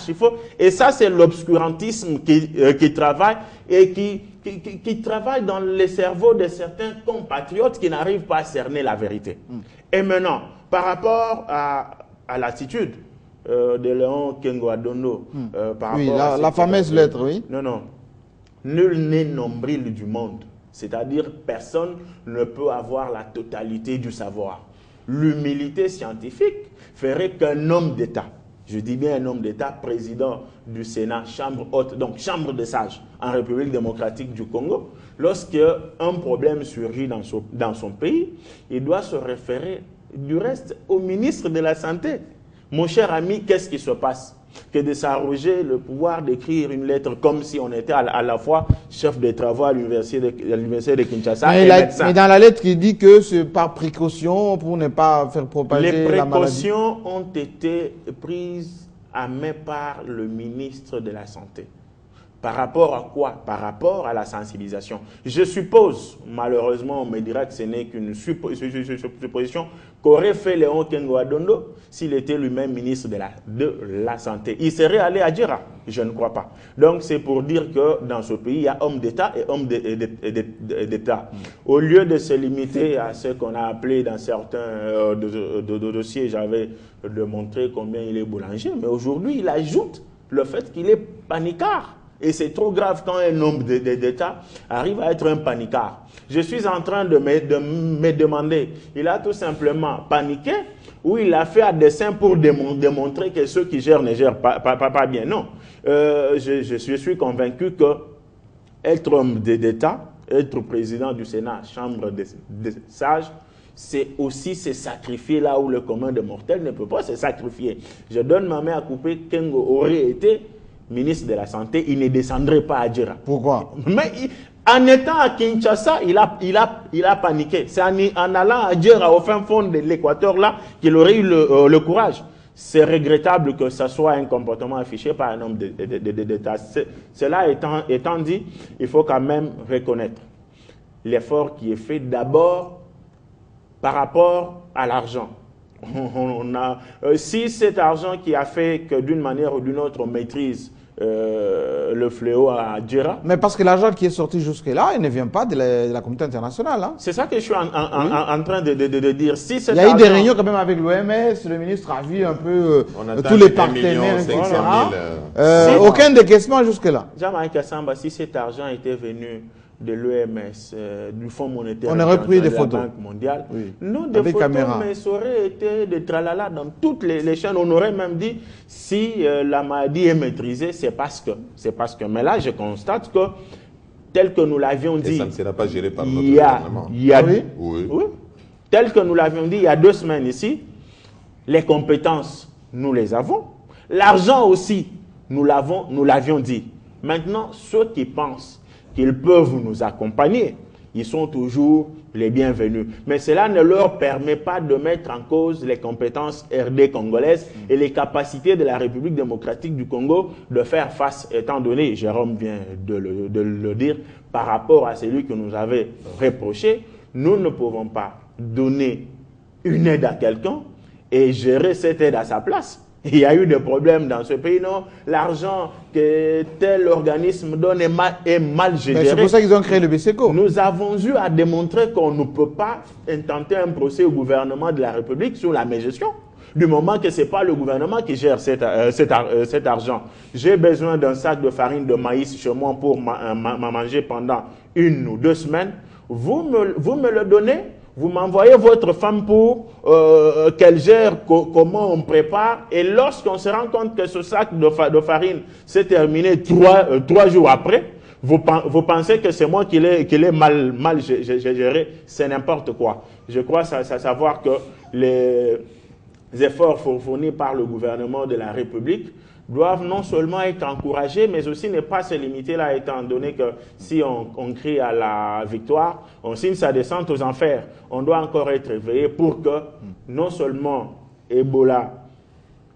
il faut, et ça c'est l'obscurantisme qui travaille et qui travaille dans les cerveaux de certains compatriotes qui n'arrivent pas à cerner la vérité. Et maintenant, par rapport à l'attitude de Léon Kengo Adondo, par oui, rapport à la fameuse lettre, oui. Non, non. Nul n'est nombril du monde. C'est-à-dire, personne ne peut avoir la totalité du savoir. L'humilité scientifique ferait qu'un homme d'État, je dis bien un homme d'État, président du Sénat, chambre haute, donc chambre des sages en République démocratique du Congo, lorsqu'un problème surgit dans son pays, il doit se référer du reste au ministre de la Santé. Mon cher ami, qu'est-ce qui se passe? Que de s'arroger le pouvoir d'écrire une lettre comme si on était à la fois chef de travaux à l'université de Kinshasa et médecin. Mais dans la lettre, il dit que c'est par précaution pour ne pas faire propager la maladie. Les précautions ont été prises à main par le ministre de la Santé. Par rapport à quoi? Par rapport à la sensibilisation. Je suppose, malheureusement, on me dira que ce n'est qu'une supposition, qu'aurait fait Léon Kengo Adondo s'il était lui-même ministre de la Santé. Il serait allé à Djera? Je ne crois pas. Donc c'est pour dire que dans ce pays, il y a hommes d'État et hommes d'État. Au lieu de se limiter à ce qu'on a appelé dans certains dossiers, j'avais démontré combien il est boulanger, mais aujourd'hui, il ajoute le fait qu'il est panicard. Et c'est trop grave quand un homme d'État arrive à être un panicard. Je suis en train de me demander, il a tout simplement paniqué ou il l'a fait à dessein pour démontrer que ceux qui gèrent ne gèrent pas bien. Non, je suis convaincu que être homme d'État, être président du Sénat, chambre des sages, c'est aussi se sacrifier là où le commun des mortels ne peut pas se sacrifier. Je donne ma main à couper, Kengo aurait été ministre de la Santé, il ne descendrait pas à Djera. Pourquoi? Mais en étant à Kinshasa, il a paniqué. C'est en allant à Djera, au fin fond de l'Équateur, là, qu'il aurait eu le courage. C'est regrettable que ce soit un comportement affiché par un homme d'État. Cela étant dit, il faut quand même reconnaître l'effort qui est fait d'abord par rapport à l'argent. Si cet argent qui a fait que d'une manière ou d'une autre on maîtrise le fléau à Djera. Mais parce que l'argent qui est sorti jusque-là, il ne vient pas de la communauté internationale. Hein. C'est ça que je suis en train de dire. Si il y a eu des réunions quand même avec l'OMS, le ministre a vu un peu tous les partenaires, etc. Aucun décaissement jusque-là. Jean-Marie Kassamba, si cet argent était venu de l'OMS, du Fonds monétaire on aurait pris des de la photos. Banque mondiale. Oui. Non, des photos, caméras. Mais ça aurait été de tralala dans toutes les chaînes. On aurait même dit, si la maladie est maîtrisée, c'est parce que. Mais là, je constate que, tel que nous l'avions dit... Et ça ne sera pas géré par notre gouvernement. Oui. Tel que nous l'avions dit il y a 2 semaines ici, les compétences, nous les avons. L'argent aussi, nous l'avions dit. Maintenant, ceux qui pensent qu'ils peuvent nous accompagner, ils sont toujours les bienvenus. Mais cela ne leur permet pas de mettre en cause les compétences RD congolaises et les capacités de la République démocratique du Congo de faire face, étant donné, Jérôme vient de le dire, par rapport à celui que nous avait reproché, nous ne pouvons pas donner une aide à quelqu'un et gérer cette aide à sa place. Il y a eu des problèmes dans ce pays, non? L'argent que tel organisme donne est mal géré. C'est pour ça qu'ils ont créé le BCECO. Nous avons eu à démontrer qu'on ne peut pas intenter un procès au gouvernement de la République sur la mégestion, du moment que ce n'est pas le gouvernement qui gère cet argent. J'ai besoin d'un sac de farine de maïs chez moi pour manger pendant 1 ou 2 semaines. Vous me le donnez? Vous m'envoyez votre femme pour qu'elle gère comment on prépare. Et lorsqu'on se rend compte que ce sac de farine s'est terminé 3 jours après, vous pensez que c'est moi qui l'ai mal géré. C'est n'importe quoi. Je crois savoir que les efforts fournis par le gouvernement de la République doivent non seulement être encouragés, mais aussi ne pas se limiter là, étant donné que si on crie à la victoire, on signe sa descente aux enfers. On doit encore être éveillé pour que non seulement Ebola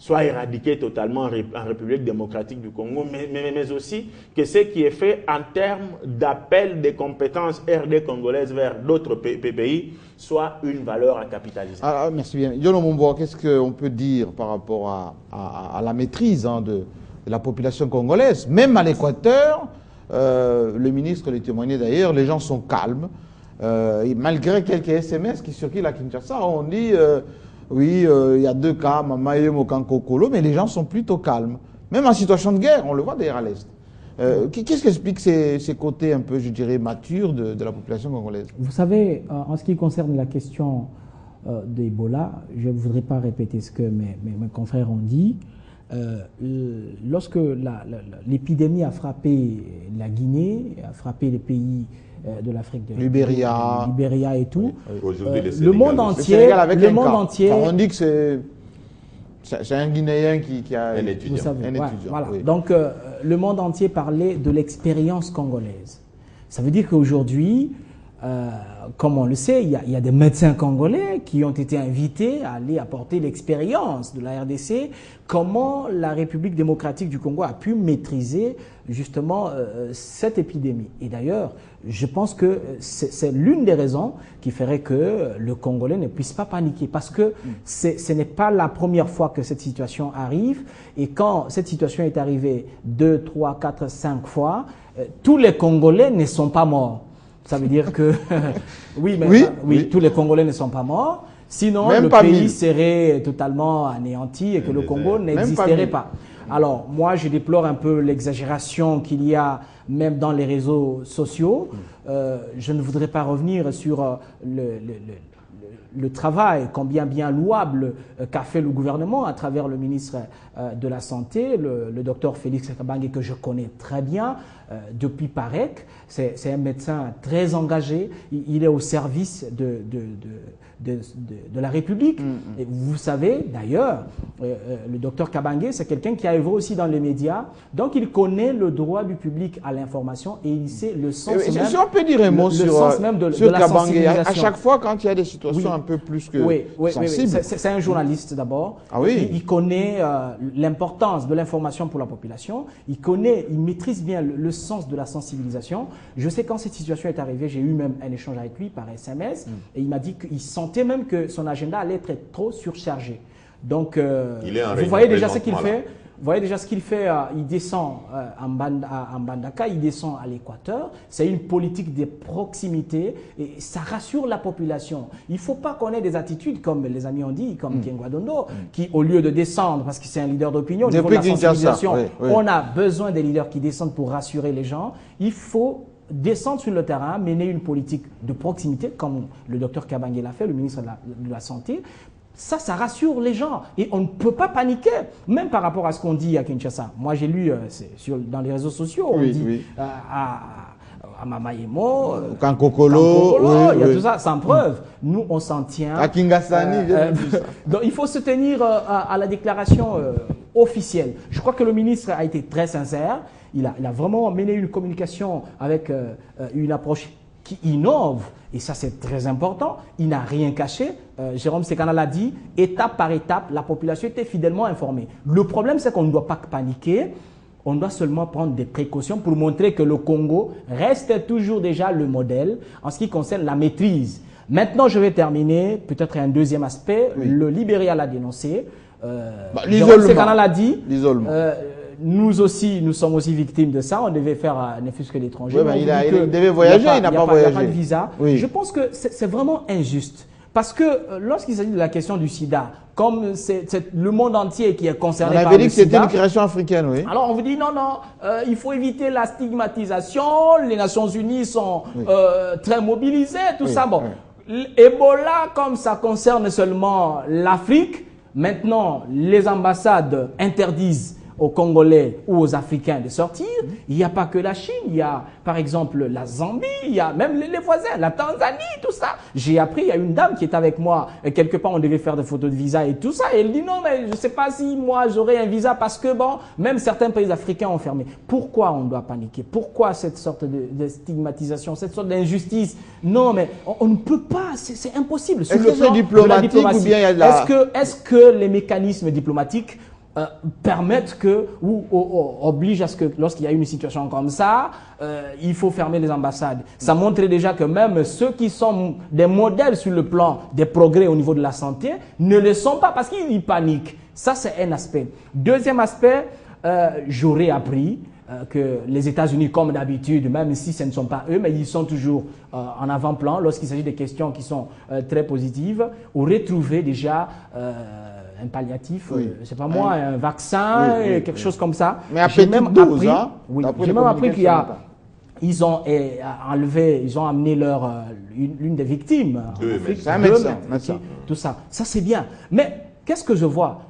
soit éradiqué totalement en République démocratique du Congo, mais aussi que ce qui est fait en termes d'appel des compétences RD congolaises vers d'autres pays soit une valeur à capitaliser. Alors, merci bien. Yono Mombo, qu'est-ce qu'on peut dire par rapport à la maîtrise la population congolaise. Même à l'Équateur, le ministre l'a témoigné d'ailleurs, les gens sont calmes. Et malgré quelques SMS qui circulent à Kinshasa, on dit oui, il y a 2 cas, Mamaye, Mokankokolo, mais les gens sont plutôt calmes. Même en situation de guerre, on le voit d'ailleurs à l'Est. Qu'est-ce qui explique ces côtés un peu, je dirais, matures de la population congolaise? Vous savez, en ce qui concerne la question d'Ebola, je ne voudrais pas répéter ce que mes confrères ont dit. Lorsque l'épidémie a frappé la Guinée, a frappé les pays de l'Afrique de Libéria et tout, le monde entier, on dit que c'est un Guinéen qui a un étudiant. Vous savez, un étudiant. Voilà. Oui. Donc le monde entier parlait de l'expérience congolaise. Ça veut dire qu'aujourd'hui, comme on le sait, il y a des médecins congolais qui ont été invités à aller apporter l'expérience de la RDC, comment la République démocratique du Congo a pu maîtriser justement cette épidémie. Et d'ailleurs, je pense que c'est l'une des raisons qui ferait que le Congolais ne puisse pas paniquer, parce que ce n'est pas la première fois que cette situation arrive, et quand cette situation est arrivée 2, 3, 4, 5 fois, tous les Congolais ne sont pas morts. Ça veut dire que oui, tous les Congolais ne sont pas morts. Sinon, même le pays serait totalement anéanti et que le Congo n'existerait pas. Alors, moi, je déplore un peu l'exagération qu'il y a même dans les réseaux sociaux. Je ne voudrais pas revenir sur le travail combien bien louable qu'a fait le gouvernement à travers le ministre de la Santé, le docteur Félix Kabange, que je connais très bien depuis PAREC. C'est un médecin très engagé, il est au service de la République. Et vous savez, d'ailleurs, le docteur Kabange, c'est quelqu'un qui a œuvré aussi dans les médias, donc il connaît le droit du public à l'information et il sait le sens même, si on peut dire un mot sur la Kabange, sensibilisation. à chaque fois quand il y a des situations un peu plus que sensibles. Oui. C'est un journaliste d'abord. Ah oui. Il connaît l'importance de l'information pour la population, il maîtrise bien le sens de la sensibilisation. Je sais quand cette situation est arrivée, j'ai eu même un échange avec lui par SMS et il m'a dit qu'il sentait même que son agenda allait être trop surchargé. Donc, vous voyez déjà ce qu'il fait. Vous voyez déjà ce qu'il fait, il descend en Mbandaka, il descend à l'Équateur. C'est une politique de proximité et ça rassure la population. Il ne faut pas qu'on ait des attitudes comme les amis ont dit, comme Kengwa Dondo, qui au lieu de descendre, parce que c'est un leader d'opinion, au niveau de la sensibilisation, on a besoin des leaders qui descendent pour rassurer les gens. Il faut descendre sur le terrain, mener une politique de proximité, comme le docteur Kabange l'a fait, le ministre de la Santé. Ça rassure les gens et on ne peut pas paniquer, même par rapport à ce qu'on dit à Kinshasa. Moi, j'ai lu dans les réseaux sociaux, on dit à Mamayemo, Kankokolo, il y a tout ça, sans preuve. Nous, on s'en tient. À Kingasani, donc, il faut se tenir à la déclaration officielle. Je crois que le ministre a été très sincère. Il a vraiment mené une communication avec une approche qui innove, et ça c'est très important, il n'a rien caché. Jérôme Sekana l'a dit, étape par étape, la population était fidèlement informée. Le problème c'est qu'on ne doit pas paniquer, on doit seulement prendre des précautions pour montrer que le Congo reste toujours déjà le modèle en ce qui concerne la maîtrise. Maintenant je vais terminer, peut-être un deuxième aspect, le Libéria l'a dénoncé, Jérôme Sekana l'a dit, l'isolement. Nous aussi, nous sommes aussi victimes de ça. On devait faire ne fût-ce que l'étranger. Oui, il devait voyager, il n'a pas voyagé. Il n'y a pas de visa. Oui. Je pense que c'est vraiment injuste. Parce que lorsqu'il s'agit de la question du sida, comme c'est le monde entier qui est concerné par le sida. On avait dit que c'était une création africaine, oui. Alors on vous dit non, il faut éviter la stigmatisation. Les Nations Unies sont très mobilisées, tout ça. Bon, Ebola, comme ça concerne seulement l'Afrique, maintenant les ambassades interdisent aux Congolais ou aux Africains de sortir. Il n'y a pas que la Chine, il y a par exemple la Zambie, il y a même les voisins, la Tanzanie, tout ça. J'ai appris, il y a une dame qui est avec moi, et quelque part on devait faire des photos de visa et tout ça, et elle dit non mais je ne sais pas si moi j'aurai un visa parce que bon, même certains pays africains ont fermé. Pourquoi on doit paniquer? Pourquoi cette sorte de stigmatisation, cette sorte d'injustice? Non mais on ne peut pas, c'est impossible. Est-ce que c'est diplomatique ou bien il y a de la... Est-ce que les mécanismes diplomatiques permettent ou obligent à ce que lorsqu'il y a une situation comme ça, il faut fermer les ambassades. Ça montre déjà que même ceux qui sont des modèles sur le plan des progrès au niveau de la santé ne le sont pas parce qu'ils paniquent. Ça, c'est un aspect. Deuxième aspect, j'aurais appris que les États-Unis, comme d'habitude, même si ce ne sont pas eux, mais ils sont toujours en avant-plan lorsqu'il s'agit des questions qui sont très positives, auraient trouvé déjà un palliatif, c'est pas moi, un vaccin, quelque chose comme ça. Mais à petite dose, hein, j'ai même appris qu'il y a... Ils ont enlevé, ils ont amené l'une des victimes. C'est un médecin. Tout ça. Ça, c'est bien. Mais qu'est-ce que je vois?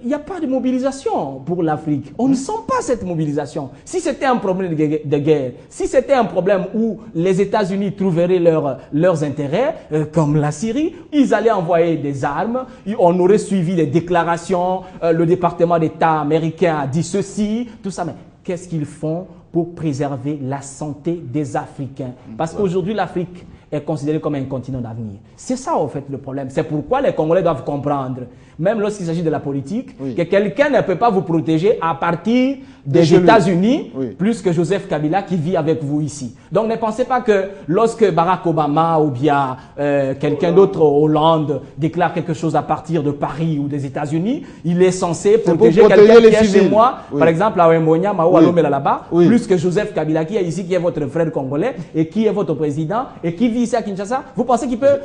Il n'y a pas de mobilisation pour l'Afrique. On ne sent pas cette mobilisation. Si c'était un problème de guerre, si c'était un problème où les États-Unis trouveraient leurs intérêts, comme la Syrie, ils allaient envoyer des armes, on aurait suivi des déclarations, le département d'État américain a dit ceci, tout ça. Mais qu'est-ce qu'ils font pour préserver la santé des Africains? Parce qu'aujourd'hui, l'Afrique est considérée comme un continent d'avenir. C'est ça, en fait, le problème. C'est pourquoi les Congolais doivent comprendre, même lorsqu'il s'agit de la politique, que quelqu'un ne peut pas vous protéger à partir des États-Unis, plus que Joseph Kabila qui vit avec vous ici. Donc ne pensez pas que lorsque Barack Obama ou bien quelqu'un d'autre, Hollande, déclare quelque chose à partir de Paris ou des États-Unis, il est censé protéger quelqu'un qui est chez moi, par exemple à Wembonia, Mao Alomela là-bas, plus que Joseph Kabila qui est ici, qui est votre frère congolais et qui est votre président et qui vit ici à Kinshasa. Vous pensez qu'il peut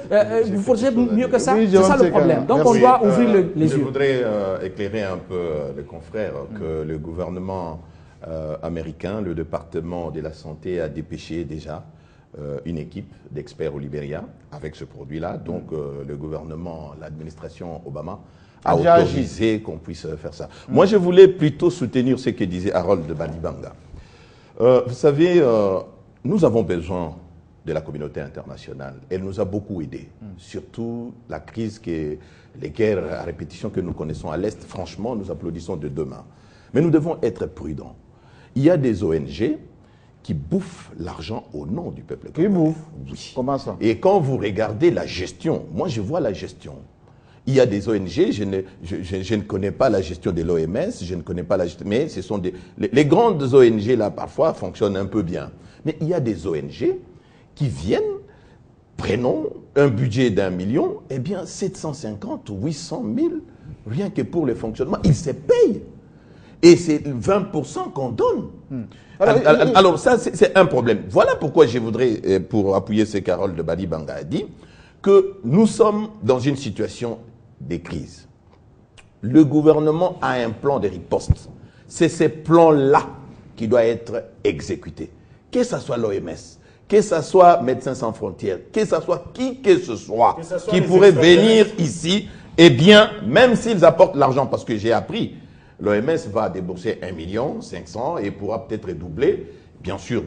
vous protéger mieux que ça? C'est ça le problème. Donc on doit ouvrir les yeux. Je voudrais éclairer un peu les confrères que le gouvernement américain, le département de la santé a dépêché déjà une équipe d'experts au Libéria avec ce produit-là. Donc le gouvernement, l'administration Obama a autorisé qu'on puisse faire ça. Moi, je voulais plutôt soutenir ce que disait Harold de Balibanga. Vous savez, nous avons besoin de la communauté internationale. Elle nous a beaucoup aidés, surtout la crise, les guerres à répétition que nous connaissons à l'Est. Franchement, nous applaudissons de deux mains. Mais nous devons être prudents. Il y a des ONG qui bouffent l'argent au nom du peuple congolais. Qui bouffent? Oui. Comment ça? Et quand vous regardez la gestion, moi je vois la gestion. Il y a des ONG, je ne connais pas la gestion de l'OMS, je ne connais pas la gestion, mais ce sont les grandes ONG là parfois fonctionnent un peu bien. Mais il y a des ONG qui viennent, prenons un budget d'1 million, eh bien 750 ou 800 000, rien que pour le fonctionnement, ils se payent. Et c'est 20% qu'on donne. Alors ça, c'est un problème. Voilà pourquoi je voudrais, pour appuyer ce qu'Harold de Balibanga a dit, que nous sommes dans une situation de crise. Le gouvernement a un plan de riposte. C'est ce plan-là qui doit être exécuté. Que ce soit l'OMS, que ce soit Médecins sans frontières, que ce soit qui que ce soit qui pourrait venir ici, eh bien, même s'ils apportent l'argent, parce que j'ai appris, l'OMS va débourser 1,5 million et pourra peut-être doubler. Bien sûr,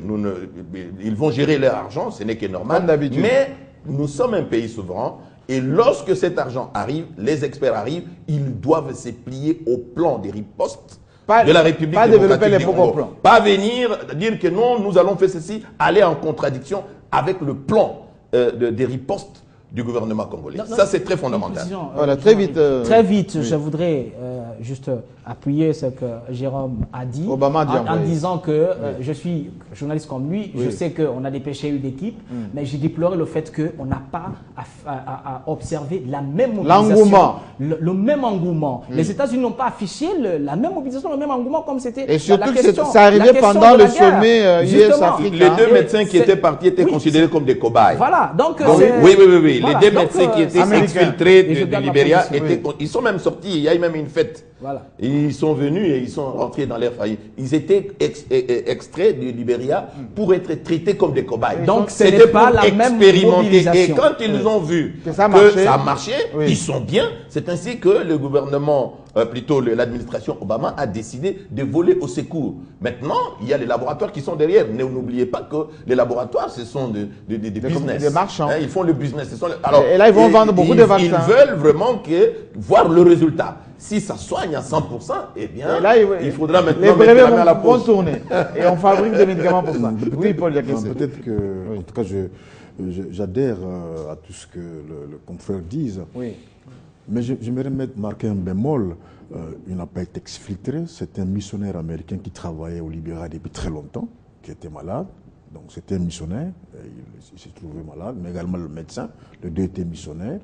ils vont gérer leur argent, ce n'est que normal. Comme d'habitude. Mais nous sommes un pays souverain et lorsque cet argent arrive, les experts arrivent, ils doivent se plier au plan des ripostes de la République démocratique du Congo. Pas venir dire que non, nous allons faire ceci, aller en contradiction avec le plan des ripostes du gouvernement congolais. Ça, c'est très fondamental. Voilà, très vite. Très vite, je voudrais juste appuyer ce que Jérôme a dit. Obama a dit en disant que je suis journaliste comme lui, je sais qu'on a dépêché une équipe, mais j'ai déploré le fait qu'on n'a pas à observer la même mobilisation. L'engouement. Le même engouement. Les États-Unis n'ont pas affiché la même mobilisation, le même engouement comme c'était. Et surtout la que question, ça arrivait pendant le sommet US-Afrique. Les deux médecins qui étaient partis étaient considérés comme des cobayes. Voilà, donc oui. Voilà, les deux médecins qui étaient exfiltrés du Libéria, ils sont même sortis, il y a eu même une fête. Voilà. Ils sont venus et ils sont rentrés dans leur famille. Ils étaient extraits du Libéria pour être traités comme des cobayes. Donc ce n'est pas la même mobilisation. Et quand ils ont vu que ça marchait, ils sont bien. C'est ainsi que le gouvernement, plutôt l'administration Obama, a décidé de voler au secours. Maintenant, il y a les laboratoires qui sont derrière. N'oubliez pas que les laboratoires, ce sont des business. Des marchands. Ils font le business. Et là, ils vont vendre beaucoup de vaccins. Ils veulent vraiment voir le résultat. Si ça soigne à 100%, eh bien, là, il faudra maintenant les mettre la main à la vont poche. tourner. Et on fabrique des médicaments pour ça. Oui, Paul, il y a question. Peut-être que, en tout cas, j'adhère à tout ce que le confrère dise. Oui. Mais j'aimerais marquer un bémol. Il n'a pas été exfiltré. C'est un missionnaire américain qui travaillait au Libéria depuis très longtemps, qui était malade. Donc c'était un missionnaire. Il s'est trouvé malade, mais également le médecin. Les deux étaient missionnaires.